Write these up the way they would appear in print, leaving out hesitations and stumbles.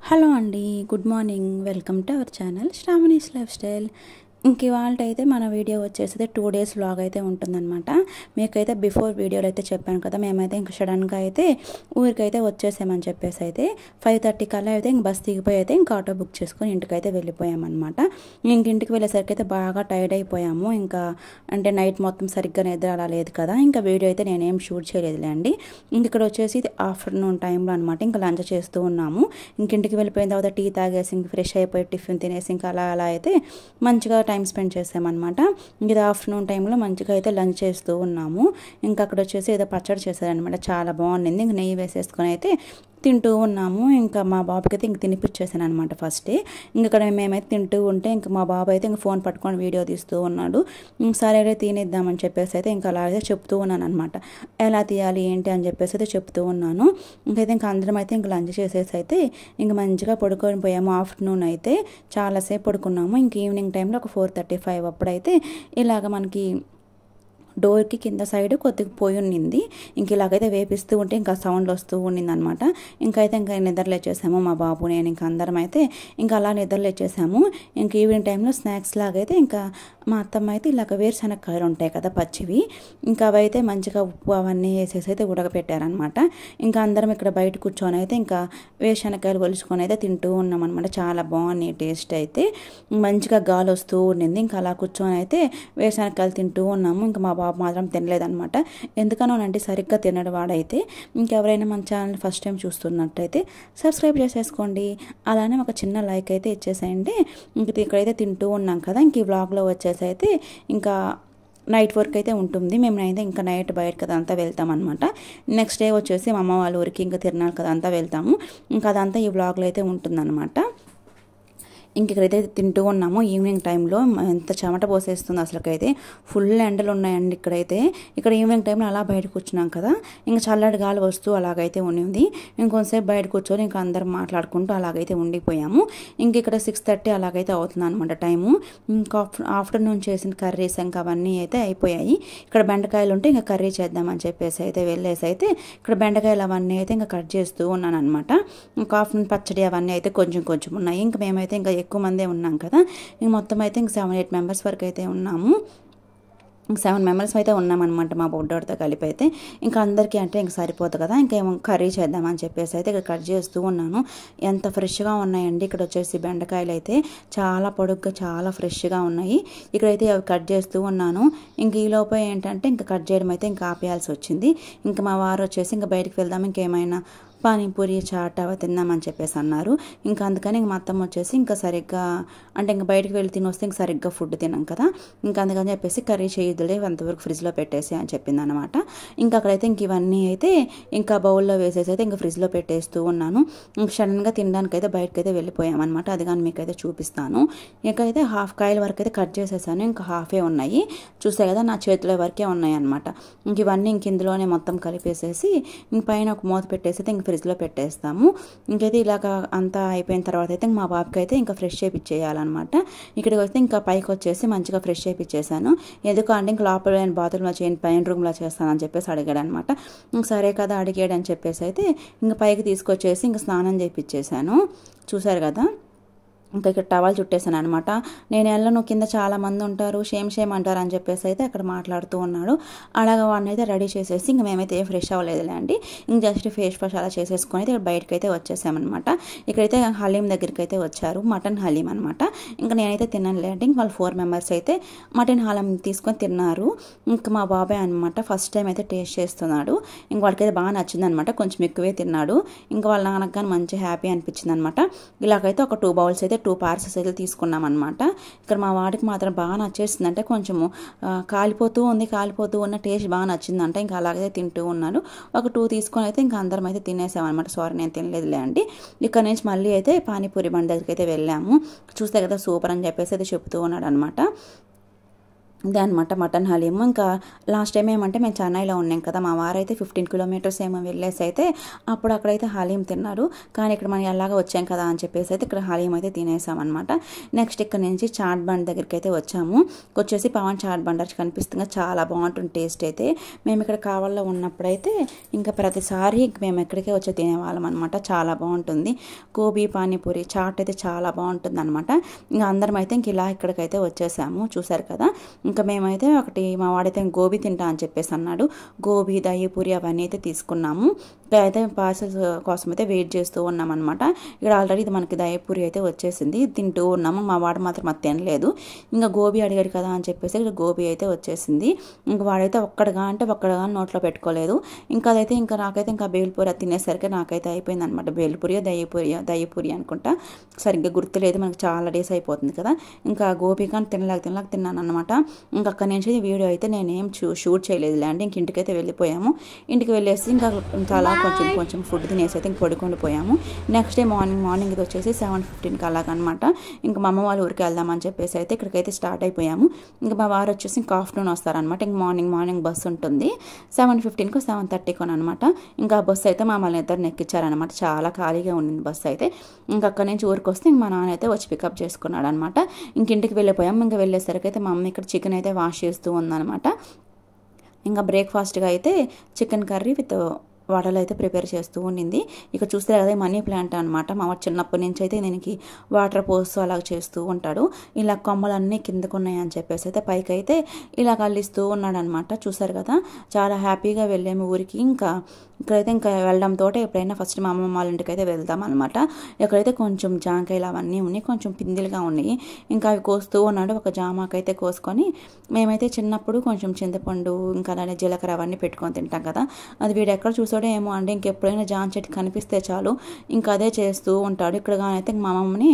Hello అండి, good morning. Welcome to our channel Sravani's life style. ఇంక ఇవాళ అయితే మన వీడియో వచ్చేసి 2 డేస్ వ్లాగ్ అయితే ఉంటుందన్నమాట. మీకైతే బిఫోర్ వీడియోలో అయితే చెప్పాను కదా, మేమైతే ఇంక సడన్గా అయితే ఊరికైతే వచ్చేసామని చెప్పేసి అయితే 5:30 కల్లా అయితే ఇంక బస్ దిగిపోయి అయితే ఇంక ఆటో బుక్ చేసుకొని ఇంటికైతే వెళ్ళిపోయామన్నమాట. ఇంటికి వెళ్ళేసరికి అయితే బాగా టైర్డ్ అయిపోయాము. ఇంకా అంటే నైట్ మొత్తం సరిగ్గా నిద్ర అలా లేదు కదా, ఇంకా వీడియో అయితే నేనేం షూట్ చేయలేదులే అండి. ఇక్కడ వచ్చేసి ఆఫ్టర్నూన్ టైంలో అనమాట. ఇంకా లంచ్ చేస్తూ ఉన్నాము. ఇంటికి వెళ్ళిపోయిన తర్వాత టీ తాగేసి ఇంక ఫ్రెష్ అయిపోయి టిఫిన్ తినేసి ఇంకా అలా అయితే మంచిగా టైం స్పెండ్ చేసామన్నమాట. ఇది ఆఫ్టర్నూన్ టైంలో మంచిగా అయితే లంచ్ చేస్తూ ఉన్నాము. ఇంకా అక్కడ వచ్చేసి ఏదో పచ్చడి చేశారనమాట, చాలా బాగుండింది. ఇంక నెయ్యి వేసేసుకొని అయితే తింటూ ఉన్నాము. ఇంకా మా బాబుకి అయితే ఇంక తినిపించేసాను అనమాట ఫస్టే. ఇక్కడ మేమైతే తింటూ ఉంటే ఇంకా మా బాబు అయితే ఇంక ఫోన్ పట్టుకొని వీడియో తీస్తూ ఉన్నాడు. సరే తినేద్దామని చెప్పేసి అయితే ఇంకా అలాగే చెప్తూ ఉన్నాను అనమాట, ఎలా తీయాలి ఏంటి అని చెప్పేసి అయితే చెప్తూ ఉన్నాను. ఇంకా అందరం అయితే ఇంక లంచ్ చేసేసి అయితే ఇంక మంచిగా పడుకొని పోయాము. ఆఫ్టర్నూన్ అయితే చాలాసేపు పడుకున్నాము. ఇంక ఈవినింగ్ టైంలో ఒక 4:35 అప్పుడైతే ఇలాగ మనకి డోర్కి కింద సైడ్ కొద్దిగా పోయి ఉండింది. ఇంక ఇలాగైతే వేపిస్తూ ఉంటే ఇంకా సౌండ్ వస్తూ ఉండింది అనమాట. ఇంకా నిద్రలేచేసాము మా బాబు నేను, ఇంకా అందరం అయితే ఇంకా అలా నిద్రలేచేసాము. ఇంక ఈవినింగ్ టైంలో స్నాక్స్ లాగైతే ఇంకా మా అత్తమ్మ అయితే ఇలాగ వేరుశనక్కాయలు ఉంటాయి కదా పచ్చివి, ఇంకా అవి అయితే మంచిగా ఉప్పు అవన్నీ వేసేసి అయితే ఉడకపెట్టారనమాట. ఇంకా అందరం ఇక్కడ బయట కూర్చొని అయితే ఇంకా వేరుశనక్కాయలు ఒలుచుకొని అయితే తింటూ ఉన్నాం అనమాట. చాలా బాగున్నాయి టేస్ట్ అయితే, మంచిగా గాలి వస్తూ ఉండింది. ఇంకా అలా కూర్చొని అయితే వేరుశనక్కాయలు తింటూ ఉన్నాము. ఇంకా మా బాబు మాత్రం తినలేదనమాట. ఎందుకనోనంటే సరిగ్గా తినడు వాడైతే. ఇంకెవరైనా మన ఛానల్ ఫస్ట్ టైం చూస్తున్నట్టయితే సబ్స్క్రైబ్ చేసేసుకోండి, అలానే ఒక చిన్న లైక్ అయితే ఇచ్చేసేయండి. ఇంక ఇక్కడైతే తింటూ ఉన్నాం కదా, ఇంక ఈ వ్లాగ్లో వచ్చేసి అయితే ఇంకా నైట్ వర్క్ అయితే ఉంటుంది. మేమైతే ఇంకా నైట్ బయట కదా అంతా వెళ్తాం అనమాట. నెక్స్ట్ డే వచ్చేసి మా అమ్మ వాళ్ళ ఊరికి ఇంకా తిరణాలు కదా అంతా వెళ్తాము. ఇంకా అదంతా ఈ వ్లాగ్లో అయితే ఉంటుందన్నమాట. ఇక్కడైతే తింటూ ఉన్నాము. ఈవినింగ్ టైంలో ఎంత చెమట పోసేస్తుంది అసలుకైతే, ఫుల్ ఎండలు ఉన్నాయండి ఇక్కడైతే. ఇక్కడ ఈవినింగ్ టైంలో అలా బయట కూర్చున్నాం కదా, ఇంకా చల్లటి గాలి వస్తూ అలాగైతే ఉండింది. ఇంకొంతసేపు బయట కూర్చొని ఇంకా అందరం మాట్లాడుకుంటూ అలాగైతే ఉండిపోయాము. ఇక్కడ 6:30 అలాగైతే అవుతుంది అనమాట టైము. ఇంకా ఆఫ్టర్నూన్ చేసిన కర్రీస్ ఇంకా అవన్నీ అయితే అయిపోయాయి. ఇక్కడ బెండకాయలు ఉంటే ఇంకా కర్రీ చేద్దామని చెప్పేసి అయితే వెళ్ళేసి అయితే ఇక్కడ బెండకాయలు అవన్నీ అయితే ఇంకా కట్ చేస్తూ ఉన్నాను అనమాట. ఇంకా ఆఫ్టర్నూన్ పచ్చడి అవన్నీ అయితే కొంచెం ఉన్నాయి. ఇంకా మేమైతే ఇంకా ఎక్కువ మందే ఉన్నాం కదా, ఇంక మొత్తం అయితే ఇంక 7-8 మెంబర్స్ వరకు అయితే ఉన్నాము. 7 మెంబర్స్ అయితే ఉన్నామన్నమాట మా బొడ్డోడితో కలిపి అయితే. ఇంకా అందరికీ అంటే ఇంక సరిపోతుంది కదా, ఇంకేమో కర్రీ చేద్దామని చెప్పేసి అయితే ఇక్కడ కట్ చేస్తూ ఉన్నాను. ఎంత ఫ్రెష్గా ఉన్నాయండి. ఇక్కడ వచ్చేసి బెండకాయలు అయితే చాలా పొడుగ్గా చాలా ఫ్రెష్గా ఉన్నాయి. ఇక్కడైతే అవి కట్ చేస్తూ ఉన్నాను. ఇంక ఈ లోపల ఏంటంటే ఇంకా కట్ చేయడం అయితే ఇంకా ఆపేయాల్సి వచ్చింది. ఇంకా మా వారు వచ్చేసి ఇంకా బయటికి వెళ్దాం, ఇంకేమైనా పానీపూరి చాట్ అవి తిందామని చెప్పేసి అన్నారు. ఇంకా అందుకని ఇంక మా అత్తమ్మ వచ్చేసి ఇంకా సరిగ్గా అంటే ఇంకా బయటకు వెళ్ళి తినొస్తే ఇంక సరిగ్గా ఫుడ్ తినాం కదా, ఇంకా అందుకని చెప్పేసి కర్రీ చేయదులే అంతవరకు ఫ్రిడ్జ్లో పెట్టేసి అని చెప్పింది అనమాట. ఇంకా అక్కడైతే ఇంక ఇవన్నీ అయితే ఇంకా బౌల్లో వేసేసి అయితే ఇంకా ఫ్రిడ్జ్లో పెట్టేస్తూ ఉన్నాను. ఇంక సడన్గా తినడానికి అయితే బయటకు అయితే వెళ్ళిపోయామన్నమాట. అది కానీ మీకైతే చూపిస్తాను. ఇంకైతే హాఫ్ కాయల వరకు అయితే కట్ చేసేసాను, ఇంకా హాఫే ఉన్నాయి. చూసే కదా నా చేతిలో వరకే ఉన్నాయి అనమాట. ఇంక ఇవన్నీ ఇంక ఇందులోనే మొత్తం కలిపేసేసి ఇంక పైన ఒక మూత పెట్టేసి అయితే ఇంక ఫ్రిడ్జ్లో పెట్టేస్తాము. ఇంకైతే ఇలాగ అంతా అయిపోయిన తర్వాత అయితే మా బాబుకి అయితే ఇంకా ఫ్రెష్ చేయించేయాలన్నమాట. ఇక్కడికి వస్తే ఇంకా పైకి వచ్చేసి మంచిగా ఫ్రెష్ చేయించేసాను. ఎందుకంటే ఇంక లోపల బాత్రూంలో చేయని పైన రూమ్లో చేస్తానని చెప్పేసి అడిగాడు అనమాట. ఇంక సరే కదా అడిగాడని చెప్పేసి అయితే ఇంక పైకి తీసుకొచ్చేసి ఇంక స్నానం చేయించేసాను. చూసారు కదా, ఇంకా ఇక్కడ టవల్ చుట్టేసాను అనమాట. నేను వెళ్ళను, కింద చాలా మంది ఉంటారు, షేమ్ అంటారు అని చెప్పేసి అయితే అక్కడ మాట్లాడుతూ ఉన్నాడు. అలాగ వాడిని అయితే రెడీ చేసేసి ఇంక మేమైతే ఫ్రెష్ అవ్వలేదులే అండి. ఇంక జస్ట్ ఫేస్ వాష్ అలా చేసేసుకొని అయితే బయటకు అయితే వచ్చేసామన్నమాట. ఇక్కడైతే హలీం దగ్గరికి అయితే వచ్చారు, మటన్ హలీం అనమాట. ఇంకా నేనైతే తిననులే అంటే ఇంక వాళ్ళు 4 మెంబర్స్ అయితే మటన్ హలీం తీసుకొని తిన్నారు. ఇంకా మా బాబాయ్ అనమాట ఫస్ట్ టైం అయితే టేస్ట్ చేస్తున్నాడు. ఇంక వాడికైతే బాగా నచ్చింది అనమాట, కొంచెం ఎక్కువే తిన్నాడు. ఇంకా వాళ్ళ నాన్నకు కానీ మంచి హ్యాపీ అనిపించింది అనమాట. ఇలాగైతే ఒక 2 బౌల్స్ అయితే 2 పార్సెస్ అయితే తీసుకున్నాం అనమాట. ఇక్కడ మా వాడికి మాత్రం బాగా నచ్చేసింది, అంటే కొంచెము కాలిపోతూ ఉన్న టేస్ట్ బాగా నచ్చిందంట. ఇంకా అలాగే తింటూ ఉన్నాడు. ఒక 2 తీసుకొని అయితే ఇంకా అందరం అయితే తినేసామన్నమాట. సారీ నేను తినలేదులే అండి. ఇక్కడ నుంచి మళ్ళీ అయితే పానీపూరి బండి దగ్గరికి అయితే వెళ్ళాము. చూస్తే కదా సూపర్ అని చెప్పేసి అయితే చెప్తూ ఉన్నాడు అనమాట. ఇదే అనమాట మటన్ హలీము. ఇంకా లాస్ట్ టైం ఏమంటే మేము చెన్నైలో ఉన్నాం కదా, మా వారైతే 15 కిలోమీటర్స్ ఏమో వెళ్ళేసి అయితే అప్పుడు అక్కడైతే హలీం తిన్నారు. కానీ ఇక్కడ మనం ఎలాగ వచ్చాం కదా అని చెప్పేసి అయితే ఇక్కడ హలీం అయితే తినేసామన్నమాట. నెక్స్ట్ ఇక్కడ నుంచి చాట్ బండ్ దగ్గరికి అయితే వచ్చాము. వచ్చేసి పవన్ చాట్ బండర్ కనిపిస్తుంది, చాలా బాగుంటుంది టేస్ట్ అయితే. మేము ఇక్కడ కావాలో ఉన్నప్పుడైతే ఇంకా ప్రతిసారి మేము ఎక్కడికే వచ్చి తినేవాళ్ళం అనమాట. చాలా బాగుంటుంది. గోబీ పానీపూరి చాట్ అయితే చాలా బాగుంటుంది అనమాట. ఇంకా అందరం అయితే ఇంక ఇలా ఇక్కడికైతే వచ్చేసాము, చూసారు కదా. ఇంకా మేమైతే ఒకటి మా వాడైతే గోబీ తింటా అని చెప్పేసి అన్నాడు. గోబీ దహీపూరి అవన్నీ అయితే తీసుకున్నాము. అయితే పార్సల్ కోసం అయితే వెయిట్ చేస్తూ ఉన్నాం అనమాట. ఇక్కడ ఆల్రెడీ ఇది మనకి దహీపూరి అయితే వచ్చేసింది, తింటూ ఉన్నాము. మా వాడు మాత్రం అది తినలేదు. ఇంకా గోబీ అడిగాడు కదా అని చెప్పేసి ఇక్కడ గోబీ అయితే వచ్చేసింది. ఇంకా వాడైతే ఒక్కడగా నోట్లో పెట్టుకోలేదు. ఇంకా అదైతే ఇంకా నాకైతే ఇంకా బేల్పూరి అది తినేసరికి నాకైతే అయిపోయింది అనమాట. బేల్పూరియో దహీపూరి అనుకుంటా, సరిగ్గా గుర్తులేదు, మనకు చాలా డేస్ అయిపోతుంది కదా. ఇంకా గోబీ కానీ తిన్నాను అనమాట. ఇంకా అక్కడి నుంచి వీడియో అయితే నేనేం షూట్ చేయలేదు అండి. ఇంక ఇంటికైతే వెళ్ళిపోయాము. ఇంటికి వెళ్ళేసి ఇంకా చాలా కొంచెం ఫుడ్ తినేసి అయితే ఇంక పడుకొని పోయాము. నెక్స్ట్ డే మార్నింగ్ ఇది వచ్చేసి 7:15కి అలాగనమాట. ఇంకా మా అమ్మ వాళ్ళ ఊరికి వెళ్దామని చెప్పేసి అయితే ఇక్కడికైతే స్టార్ట్ అయిపోయాము. ఇంకా మా వారు వచ్చేసి ఇంకా ఆఫ్టర్నూన్ వస్తారనమాట. ఇంక మార్నింగ్ బస్సు ఉంటుంది 7:15కో 7:30కో అనమాట. ఇంకా బస్సు అయితే మమ్మల్ని ఇద్దరిని ఎక్కించారనమాట. చాలా ఖాళీగా ఉండింది బస్సు అయితే. ఇంకా అక్కడి నుంచి ఊరికి వస్తే ఇంక మా నాన్న అయితే వచ్చి పికప్ చేసుకున్నాడు అనమాట. ఇంక ఇంటికి వెళ్ళిపోయాము. ఇంకా వెళ్ళేసరికి అయితే మా అమ్మ ఇక్కడ చికెన్ అయితే వాష్ చేస్తూ ఉందన్నమాట. ఇంకా బ్రేక్ఫాస్ట్గా అయితే చికెన్ కర్రీ విత్ వాటర్లో అయితే ప్రిపేర్ చేస్తూ ఉండింది. ఇక చూస్తే కదా మనీ ప్లాంట్ అనమాట. మా వాడు చిన్నప్పటి నుంచి అయితే దీనికి వాటర్ పోస్తూ అలా చేస్తూ ఉంటాడు. ఇలా కొమ్మలన్నీ కిందకు ఉన్నాయని చెప్పేసి అయితే పైకి అయితే ఇలా కల్లిస్తూ ఉన్నాడు అనమాట. చూసారు కదా, చాలా హ్యాపీగా వెళ్ళాము ఊరికి. ఇక్కడైతే ఇంకా వెళ్ళడంతో ఎప్పుడైనా ఫస్ట్ మా అమ్మమ్మ వాళ్ళ ఇంటికి అయితే వెళ్తాం అనమాట. ఇక్కడైతే కొంచెం జాంకాయలు అవన్నీ ఉన్నాయి, కొంచెం పిందిలుగా ఉన్నాయి. ఇంకా అవి కోస్తూ ఉన్నాడు. ఒక జామాకైతే కోసుకొని మేమైతే చిన్నప్పుడు కొంచెం చింతపండు ఇంకా అలానే జీలకర్ర అవన్నీ పెట్టుకొని తింటాం కదా, అది వీడు ఎక్కడ చూసాడో ఏమో అండి. ఇంకెప్పుడైనా జామ చెట్టు కనిపిస్తే చాలు ఇంకా అదే చేస్తూ ఉంటాడు. ఇక్కడ కానైతే మా అమ్మమ్మని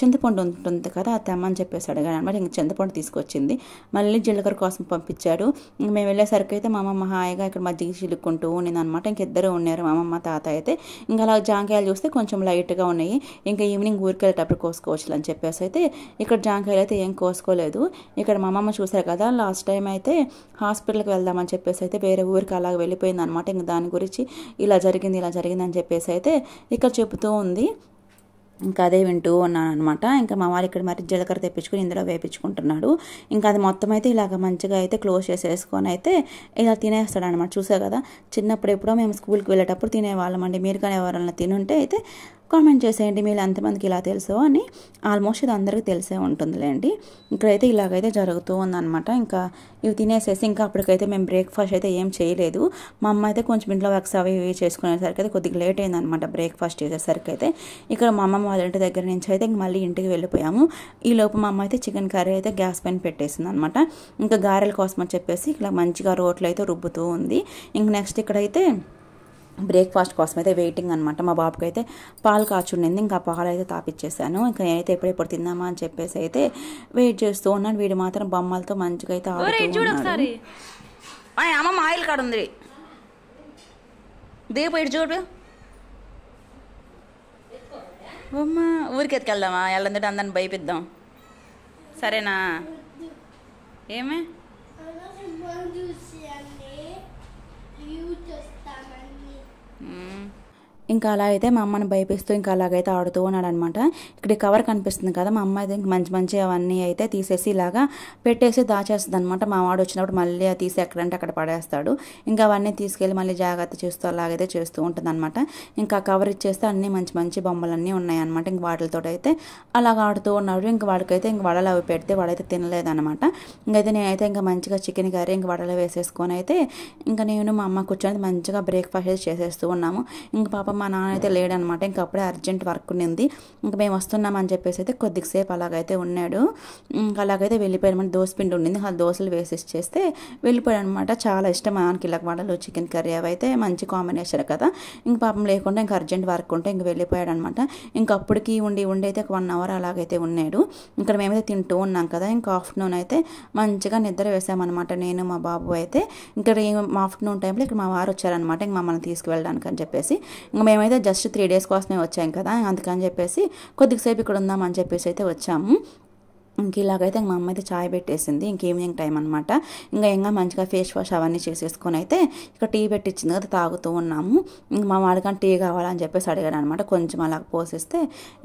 చింతపండు ఉంటుంది కదా, అది తెమ్మని చెప్పేసి అడిగాడు అనమాట. ఇంక చింతపండు తీసుకొచ్చింది, మళ్ళీ జీలకర్ర కోసం పంపించాడు. ఇంక మేము వెళ్ళేసరికి అయితే మా అమ్మమ్మ హాయిగా ఇక్కడ మజ్జిగ చిలుక్కుంటూ ఉన్నింది అనమాట. ఇంకిద్దరు ఉన్నారు మా అమ్మమ్మ తాత అయితే. ఇంకా అలా జాంకాయలు చూస్తే కొంచెం లైట్గా ఉన్నాయి. ఇంకా ఈవినింగ్ ఊరికి వెళ్ళేటప్పుడు కోసుకోవచ్చు అని చెప్పేసి అయితే ఇక్కడ జాంకాయలు అయితే ఏం కోసుకోలేదు. ఇక్కడ మా అమ్మమ్మ చూసారు కదా, లాస్ట్ టైం అయితే హాస్పిటల్కి వెళ్దామని చెప్పేసి అయితే వేరే ఊరికి అలాగ వెళ్ళిపోయింది అనమాట. ఇంకా దాని గురించి ఇలా జరిగింది అని చెప్పేసి అయితే ఇక్కడ చెబుతూ ఉంది. ఇంకా అదే వింటూ ఉన్నాను అనమాట. ఇంకా మా వారు ఇక్కడ మరి జీలకర్ర తెప్పించుకొని ఇందులో వేపించుకుంటున్నాడు. ఇంకా అది మొత్తం అయితే ఇలాగ మంచిగా అయితే క్లోజ్ చేసేసుకొని అయితే ఇలా తినేస్తాడు అనమాట. చూసా కదా, చిన్నప్పుడు ఎప్పుడో మేము స్కూల్కి వెళ్ళేటప్పుడు తినేవాళ్ళం అండి. మీరు కానీ ఎవరైనా తినుంటే అయితే కామెంట్ చేసేయండి మీరు ఎంతమందికి ఇలా తెలుసో అని. ఆల్మోస్ట్ ఇది అందరికీ తెలిసే ఉంటుందిలేండి. ఇక్కడైతే ఇలాగైతే జరుగుతూ ఉందన్నమాట. ఇంకా ఇవి తినేసేసి ఇంకా అప్పటికైతే మేము బ్రేక్ఫాస్ట్ అయితే ఏం చేయలేదు. మా అమ్మ అయితే కొంచెం ఇంట్లో వర్క్స్ అవి ఇవి చేసుకునేసరికి అయితే కొద్దిగా లేట్ అయిందనమాట బ్రేక్ఫాస్ట్ చేసేసరికి అయితే. ఇక్కడ మా అమ్మమ్మ వాళ్ళ ఇంటి దగ్గర నుంచి అయితే ఇంక మళ్ళీ ఇంటికి వెళ్ళిపోయాము. ఈ లోపు మా అమ్మ అయితే చికెన్ కర్రీ అయితే గ్యాస్ పైన పెట్టేసింది అనమాట. ఇంకా గారెల కోసం అని చెప్పేసి ఇలా మంచిగా రోట్లో అయితే రుబ్బుతూ ఉంది. ఇంక నెక్స్ట్ ఇక్కడైతే బ్రేక్ఫాస్ట్ కోసం అయితే వెయిటింగ్ అనమాట. మా బాబుకి అయితే పాలు కాచుండింది, ఇంకా పాలు అయితే తాపిచ్చేసాను. ఇంకా నేనైతే ఎప్పుడెప్పుడు తిందామా అని చెప్పేసి అయితే వెయిట్ చేస్తూ ఉన్నాను. వీడు మాత్రం బొమ్మలతో మంచిగా అయితే ఆడుతూ ఉన్నాడు. అమ్మమ్మ ఆయిల్ కాడ ఉంది దీపు ఇటు చూడు. అమ్మ ఊరికి ఎత్తుకెళ్దామా, వెళ్ళందుకు అందరిని భయపిద్దాం, సరేనా? ఏమే ఇంకా అలా అయితే మా అమ్మని భయపిస్తూ ఇంకా అలాగైతే ఆడుతూ ఉన్నాడు అనమాట. ఇక్కడ కవర్ కనిపిస్తుంది కదా, మా అమ్మ అయితే ఇంక మంచి అవన్నీ అయితే తీసేసి ఇలాగా పెట్టేసి దాచేస్తుంది అనమాట. మా వాడు వచ్చినప్పుడు మళ్ళీ తీసి ఎక్కడంటే అక్కడ పడేస్తాడు. ఇంకా అవన్నీ తీసుకెళ్ళి మళ్ళీ జాగ్రత్త చేస్తూ అలాగైతే చేస్తూ ఉంటుంది అనమాట. ఇంకా కవర్ ఇచ్చేస్తే అన్నీ మంచి బొమ్మలన్నీ ఉన్నాయన్నమాట. ఇంక వాటితో అయితే అలాగ ఆడుతూ ఉన్నాడు. ఇంక వాడికైతే ఇంక వడలు అవి పెడితే వాడైతే తినలేదన్నమాట. ఇంకైతే నేనైతే ఇంకా మంచిగా చికెన్ కర్రీ ఇంక వడలు వేసేసుకొని అయితే ఇంకా నేను మా అమ్మ కూర్చొని మంచిగా బ్రేక్ఫాస్ట్ అయితే చేసేస్తూ ఉన్నాము. ఇంక పాప మా నాన్న అయితే లేడనమాట. ఇంక అప్పుడే అర్జెంట్ వర్క్ ఉంది. ఇంకా మేము వస్తున్నామని చెప్పేసి అయితే కొద్దిసేపు అలాగైతే ఉన్నాడు. ఇంకా అలాగైతే వెళ్ళిపోయాడు. మన దోసపిండి ఉండింది, ఆ దోశలు వేసి చేస్తే వెళ్ళిపోయాడు అనమాట. చాలా ఇష్టం మా నాన్నకి ఇలా వడలు చికెన్ కర్రీ అవి అయితే మంచి కాంబినేషన్ కదా. ఇంక పాపం లేకుండా ఇంకా అర్జెంట్ వర్క్ ఉంటే ఇంక వెళ్ళిపోయాడు అనమాట. ఇంక అప్పటికి ఉండి అయితే ఒక 1 అవర్ అలాగైతే ఉన్నాడు. ఇక్కడ మేమైతే తింటూ ఉన్నాం కదా. ఇంకా ఆఫ్టర్నూన్ అయితే మంచిగా నిద్ర వేసామన్నమాట నేను మా బాబు అయితే. ఇక్కడ ఆఫ్టర్నూన్ టైంలో ఇక్కడ మా వారు వచ్చారనమాట ఇంక మమ్మల్ని తీసుకువెళ్ళడానికి అని చెప్పేసి. ఇంకా మేమైతే జస్ట్ 3 days కోసమే వచ్చాం కదా, అందుకని చెప్పేసి కొద్దిసేపు ఇక్కడ ఉందామని చెప్పేసి అయితే వచ్చాము. ఇంక ఇలాగైతే మా అమ్మ అయితే చాయ్ పెట్టేసింది. ఇంక ఈవినింగ్ టైం అనమాట. ఇంకా మంచిగా ఫేస్ వాష్ అవన్నీ చేసేసుకొని అయితే ఇక టీ పెట్టించింది కదా, తాగుతూ ఉన్నాము. ఇంక మా వాడగాని టీ కావాలని చెప్పేసి అడిగాడు అనమాట. కొంచెం అలా పోసేస్తే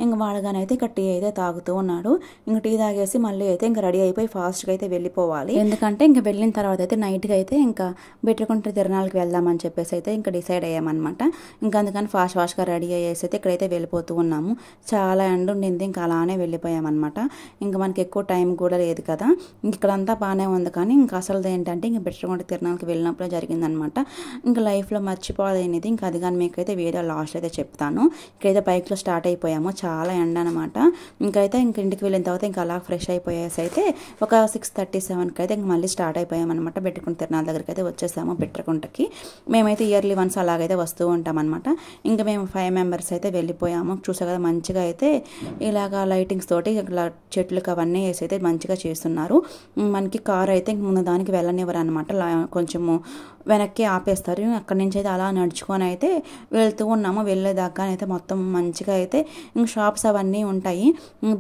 ఇంక వాడగానైతే ఇక టీ అయితే తాగుతూ ఉన్నాడు. ఇంక టీ తాగేసి మళ్ళీ అయితే ఇంకా రెడీ అయిపోయి ఫాస్ట్గా అయితే వెళ్ళిపోవాలి. ఎందుకంటే ఇంక వెళ్ళిన తర్వాత అయితే నైట్గా అయితే ఇంకా బెట్టుకుంటే తిరణాలకి వెళ్దామని చెప్పేసి అయితే ఇంకా డిసైడ్ అయ్యామన్నమాట. ఇంకా అందుకని ఫాస్ట్గా రెడీ అయ్యేసి అయితే ఇక్కడైతే వెళ్ళిపోతూ ఉన్నాము. చాలా ఎండ ఉండింది, ఇంకా అలానే వెళ్ళిపోయామన్నమాట. ఇంకా మనకి ఎక్కువ టైం కూడా లేదు కదా. ఇక్కడంతా బాగానే ఉంది, కానీ ఇంకా అసలు ఏంటంటే ఇంకా బెట్టరకొండ తిరణాలకి వెళ్ళినప్పుడే జరిగిందనమాట. ఇంకా లైఫ్లో మర్చిపోలేనిది. ఇంకా అది కానీ మీకైతే వీడియో లాస్ట్ అయితే చెప్తాను. ఇక్కడైతే బైక్లో స్టార్ట్ అయిపోయాము. చాలా ఎండ అనమాట. ఇంకైతే ఇంటికి వెళ్ళిన తర్వాత ఇంకా అలా ఫ్రెష్ అయిపోయేసి అయితే ఒక 6:37కి అయితే ఇంక మళ్ళీ స్టార్ట్ అయిపోయామన్నమాట. బెట్టరకొండ తిరణాల దగ్గరికి అయితే వచ్చేసాము. బెట్టరకొండకి మేమైతే ఇయర్లీ వన్స్ అలాగైతే వస్తూ ఉంటామన్నమాట. ఇంకా మేము 5 మెంబర్స్ అయితే వెళ్ళిపోయాము. చూసా కదా మంచిగా అయితే ఇలాగా లైటింగ్స్ తోటి ఇలా చెట్లకు అవన్నీ వేసి అయితే మంచిగా చేస్తున్నారు. మనకి కారు అయితే ముందు దానికి వెళ్ళనివ్వరు అనమాట. కొంచెము వెనక్కి ఆపేస్తారు. అక్కడి నుంచి అయితే అలా నడుచుకొని అయితే వెళ్తూ ఉన్నాము. వెళ్ళేదాకా అయితే మొత్తం మంచిగా అయితే ఇంక షాప్స్ అవన్నీ ఉంటాయి.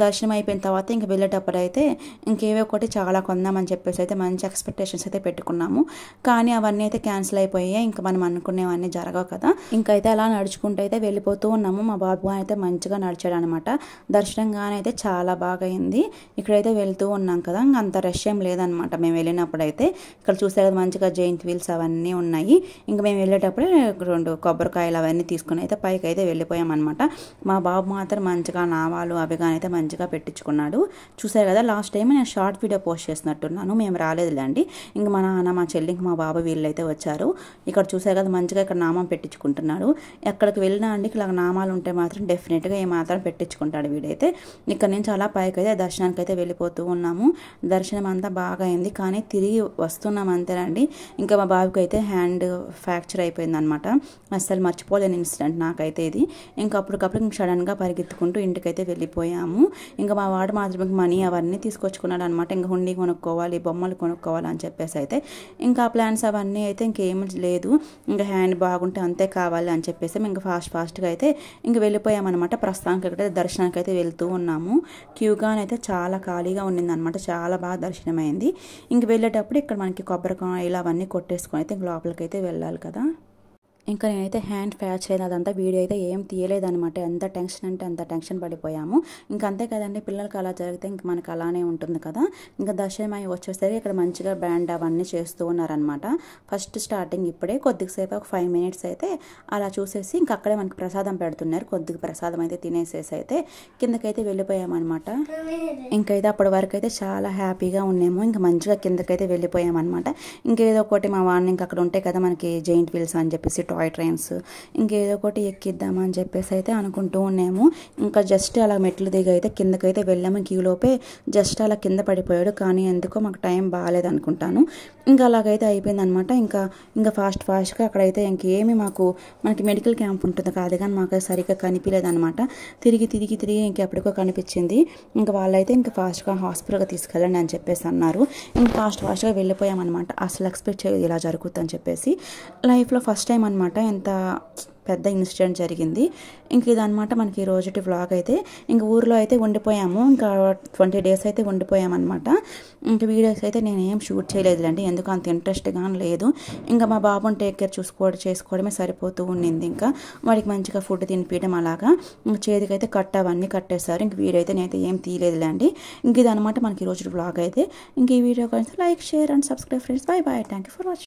దర్శనం అయిపోయిన తర్వాత ఇంక వెళ్ళేటప్పుడు అయితే ఇంకేవో ఒకటి చాలా కొందామని చెప్పేసి అయితే మంచి ఎక్స్పెక్టేషన్స్ అయితే పెట్టుకున్నాము. కానీ అవన్నీ అయితే క్యాన్సిల్ అయిపోయాయి. ఇంకా మనం అనుకునేవన్నీ జరగవు కదా. ఇంకైతే అలా నడుచుకుంటూ అయితే వెళ్ళిపోతూ ఉన్నాము. మా బాబు అయితే మంచిగా నడిచాడు అనమాట. దర్శనంగానే అయితే చాలా బాగా అయింది. ఇక్కడైతే వెళ్తూ ఉన్నాం కదా, ఇంకా అంత రష్ ఏం లేదనమాట. మేము వెళ్ళినప్పుడు అయితే ఇక్కడ చూసే కదా మంచిగా జైంట్ వీల్స్ అవన్నీ ఉన్నాయి. ఇంకా మేము వెళ్ళేటప్పుడే 2 కొబ్బరికాయలు అవన్నీ తీసుకుని అయితే పైకి అయితే వెళ్ళిపోయామన్నమాట. మా బాబు మాత్రం మంచిగా నావాలు అవి కానీ అయితే మంచిగా పెట్టించుకున్నాడు. చూసారు కదా, లాస్ట్ టైం నేను షార్ట్ వీడియో పోస్ట్ చేసినట్టున్నాను. మేము రాలేదులేండి. ఇంక మా నాన్న, మా చెల్లికి, మా బాబు వీళ్ళైతే వచ్చారు. ఇక్కడ చూసారు కదా మంచిగా ఇక్కడ నామం పెట్టించుకుంటున్నాడు. ఎక్కడికి వెళ్ళినా అండి ఇలా నామాలు ఉంటే మాత్రం డెఫినెట్గా ఏమాత్రం పెట్టించుకుంటాడు వీడైతే. ఇక్కడ నుంచి అలా పైకి అయితే దర్శనానికి అయితే వెళ్ళిపోతూ ఉన్నాము. దర్శనం అంతా బాగా అయింది, కానీ తిరిగి వస్తున్నాం అంతేనండి. ఇంకా మా బాబుకి అయితే హ్యాండ్ ఫ్రాక్చర్ అయిపోయింది అనమాట. అస్సలు మర్చిపోలేని ఇన్సిడెంట్ నాకైతే ఇది. ఇంకా అప్పటికప్పుడు ఇంక సడన్గా పరిగెత్తుకుంటూ ఇంటికైతే వెళ్ళిపోయాము. ఇంకా మా వాడు మాత్రం మనీ అవన్నీ తీసుకొచ్చుకున్నాడు అనమాట. ఇంకా హుండీ కొనుక్కోవాలి, బొమ్మలు కొనుక్కోవాలి అని చెప్పేసి అయితే ఇంకా ఆ ప్లాన్స్ అవన్నీ అయితే ఇంకేం లేదు. ఇంకా హ్యాండ్ బాగుంటే అంతే కావాలి అని చెప్పేసి ఇంకా ఫాస్ట్గా అయితే ఇంక వెళ్ళిపోయామన్నమాట. ప్రస్తుతానికి అయితే దర్శనానికి అయితే వెళ్తూ ఉన్నాము. క్యూగానైతే చాలా ఖాళీగా ఉండింది అనమాట. చాలా బాగా దర్శనమైంది. ఇంక వెళ్ళేటప్పుడు ఇక్కడ మనకి కొబ్బరికాయలు అవన్నీ కొట్టేసుకొని అయితే ఇంక లోపలికి అయితే వెళ్ళాలి కదా. ఇంకా నేనైతే హ్యాండ్ ఫ్రాక్చర్ అయిన అదంతా వీడియో అయితే ఏం తీయలేదనమాట. ఎంత టెన్షన్ అంటే అంత టెన్షన్ పడిపోయాము. ఇంకా అంతే కదండి, పిల్లలకి అలా జరిగితే ఇంక మనకు అలానే ఉంటుంది కదా. ఇంకా దర్శనం అయి వచ్చేసరికి ఇక్కడ మంచిగా బ్యాండ్ అవన్నీ చేస్తూ ఉన్నారనమాట. ఫస్ట్ స్టార్టింగ్ ఇప్పుడే కొద్దిసేపు ఒక 5 మినిట్స్ అయితే అలా చూసేసి ఇంకా అక్కడే మనకి ప్రసాదం పెడుతున్నారు. కొద్దిగా ప్రసాదం అయితే తినేసేసి అయితే కిందకైతే వెళ్ళిపోయామన్నమాట. ఇంకైతే అప్పటి వరకు అయితే చాలా హ్యాపీగా ఉన్నాము. ఇంకా మంచిగా కిందకైతే వెళ్ళిపోయామన్నమాట. ఇంకేదో ఒకటి మా వాడిని ఇంకా అక్కడ ఉంటాయి కదా మనకి జైంట్ వీల్స్ అని చెప్పేసి టాయ్ ట్రైన్స్, ఇంకేదో ఒకటి ఎక్కిద్దామని చెప్పేసి అయితే అనుకుంటూ ఉన్నాము. ఇంకా జస్ట్ అలా మెట్లు దిగి అయితే కిందకైతే వెళ్ళాము. ఇంకలోపే జస్ట్ అలా కింద పడిపోయాడు. కానీ ఎందుకో మాకు టైం బాగాలేదు అనుకుంటాను. ఇంకా అలాగైతే అయిపోయింది అనమాట. ఇంకా ఫాస్ట్గా అక్కడైతే ఇంకేమి మనకి మెడికల్ క్యాంప్ ఉంటుంది కాదు, కానీ మాకు సరిగ్గా కనిపించలేదు అనమాట. తిరిగి ఇంకెప్పటికో కనిపించింది. ఇంకా వాళ్ళైతే ఇంకా ఫాస్ట్గా హాస్పిటల్గా తీసుకెళ్ళండి అని చెప్పేసి అన్నారు. ఇంకా ఫాస్ట్గా వెళ్ళిపోయామన్నమాట. అసలు ఎక్స్పెక్ట్ చేయలేదు ఇలా జరుగుతుందని చెప్పేసి. లైఫ్లో ఫస్ట్ టైం అనమాట ఎంత పెద్ద ఇన్సిడెంట్ జరిగింది. ఇంక ఇదనమాట మనకి ఈ రోజుటి వ్లాగ్ అయితే. ఇంక ఊర్లో అయితే ఉండిపోయాము. ఇంకా 20 days అయితే ఉండిపోయామన్నమాట. ఇంక వీడియోస్ అయితే నేను ఏం షూట్ చేయలేదులేండి, ఎందుకు అంత ఇంట్రెస్ట్గా లేదు. ఇంకా మా బాబుని టేక్ కేర్ చేసుకోవడమే సరిపోతూ ఉండింది. ఇంకా వాడికి మంచిగా ఫుడ్ తినిపించడం అలాగా. చేతికి అయితే అవన్నీ కట్టేశారు. ఇంక వీడియో అయితే నేనైతే ఏం తీయలేదులేండి. ఇంక ఇదనమాట మనకి ఈ రోజు వ్లాగ్ అయితే. ఇంక ఈ వీడియో కలిసి like, share and subscribe friends. Bye thank you for watching.